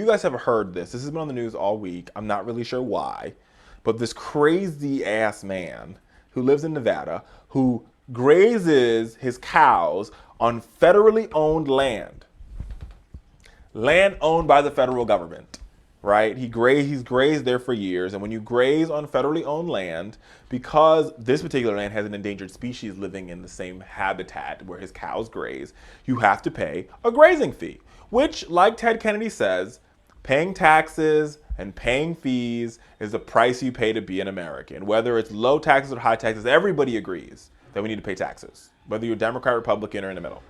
You guys have heard this. This has been on the news all week. I'm not really sure why. But this crazy ass man who lives in Nevada who grazes his cows on federally owned land. Land owned by the federal government, right? He's grazed there for years. And when you graze on federally owned land, because this particular land has an endangered species living in the same habitat where his cows graze, you have to pay a grazing fee, which, like Ted Kennedy says, paying taxes and paying fees is the price you pay to be an American. Whether it's low taxes or high taxes, everybody agrees that we need to pay taxes, whether you're Democrat, Republican, or in the middle,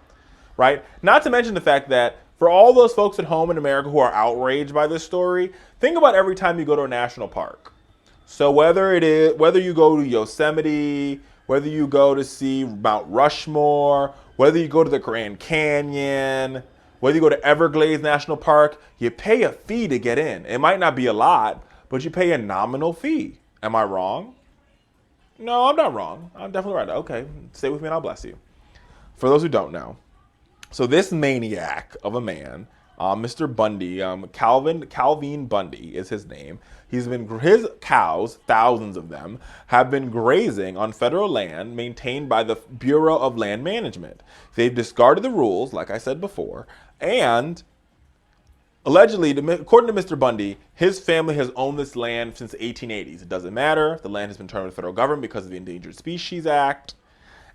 right? Not to mention the fact that for all those folks at home in America who are outraged by this story, think about every time you go to a national park. So whether you go to Yosemite, whether you go to see Mount Rushmore, whether you go to the Grand Canyon, whether you go to Everglades National Park, you pay a fee to get in. It might not be a lot, but you pay a nominal fee. Am I wrong? No, I'm not wrong. I'm definitely right. Okay, stay with me and I'll bless you. For those who don't know, so this maniac of a man, Mr. Bundy, Cliven Bundy is his name. His cows, thousands of them, have been grazing on federal land maintained by the Bureau of Land Management. They've discarded the rules, like I said before, and allegedly, according to Mr. Bundy, his family has owned this land since the 1880s. It doesn't matter. The land has been turned over to the federal government because of the Endangered Species Act,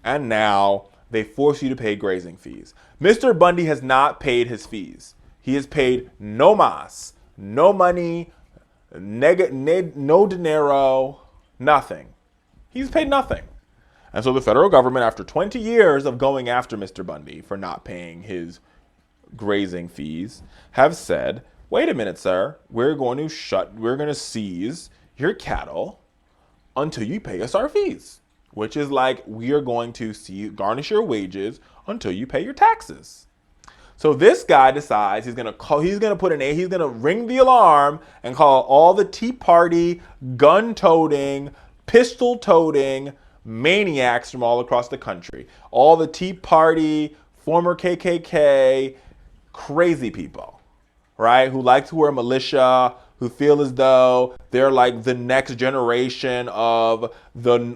and now they force you to pay grazing fees. Mr. Bundy has not paid his fees. He has paid no mas, no money, no dinero, nothing. He's paid nothing. And so the federal government, after 20 years of going after Mr. Bundy for not paying his grazing fees, have said, wait a minute, sir, we're going to seize your cattle until you pay us our fees. Which is like, we are going to garnish your wages until you pay your taxes. So this guy decides he's gonna ring the alarm and call all the Tea Party, gun-toting, pistol-toting maniacs from all across the country. All the Tea Party, former KKK, crazy people, right? Who like to wear militia, who feel as though they're like the next generation of the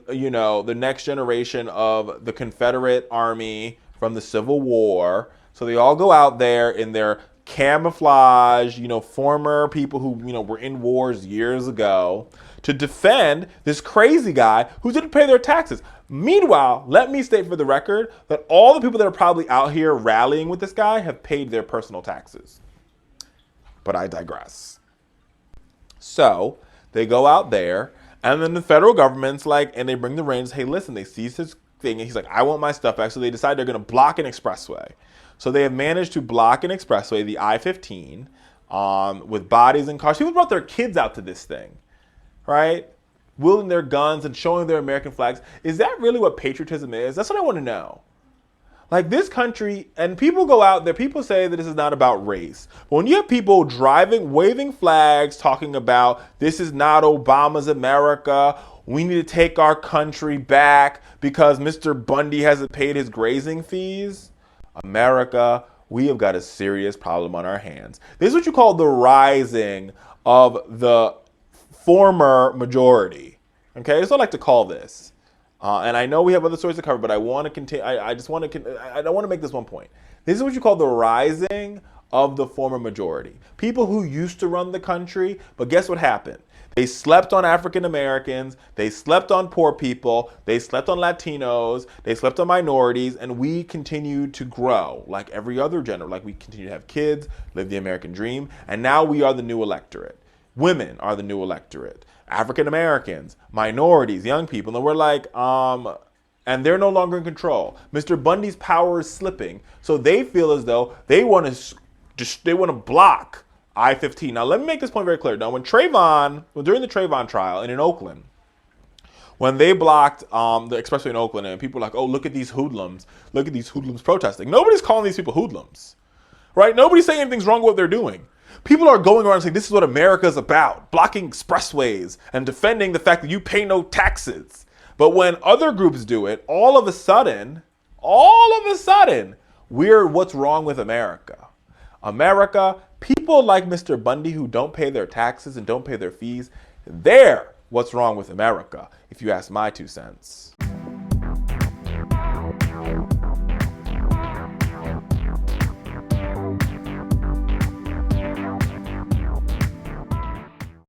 Confederate Army from the Civil War. So they all go out there in their camouflage, former people who, were in wars years ago to defend this crazy guy who didn't pay their taxes. Meanwhile, let me state for the record that all the people that are probably out here rallying with this guy have paid their personal taxes. But I digress. So they go out there, and then the federal government's like, and they bring the reins. Hey, listen, they seize his thing, and he's like, I want my stuff back. So they decide they're going to block an expressway. So they have managed to block an expressway, the I-15, with bodies and cars. People brought their kids out to this thing, right? Wielding their guns and showing their American flags. Is that really what patriotism is? That's what I want to know. Like this country, and people go out there, people say that this is not about race. But when you have people driving, waving flags, talking about this is not Obama's America, we need to take our country back because Mr. Bundy hasn't paid his grazing fees. America, we have got a serious problem on our hands. This is what you call the rising of the former majority. Okay, that's what I like to call this. And I know we have other stories to cover, but I want to continue. I want to make this one point. This is what you call the rising of the former majority. People who used to run the country, but guess what happened? They slept on African Americans, they slept on poor people, they slept on Latinos, they slept on minorities, and we continue to grow like every other generation. Like we continue to have kids, live the American dream, and now we are the new electorate. Women are the new electorate. African Americans, minorities, young people, and we're like, and they're no longer in control. Mr. Bundy's power is slipping, so they feel as though they want to block I-15. Now, let me make this point very clear. Now, during the Trayvon trial and in Oakland, when they blocked the expressway in Oakland, and people were like, oh, look at these hoodlums protesting. Nobody's calling these people hoodlums, right? Nobody's saying anything's wrong with what they're doing. People are going around saying this is what America is about, blocking expressways and defending the fact that you pay no taxes. But when other groups do it, all of a sudden, we're what's wrong with America. America, People like Mr. Bundy who don't pay their taxes and don't pay their fees, they're what's wrong with America, if you ask my 2 cents.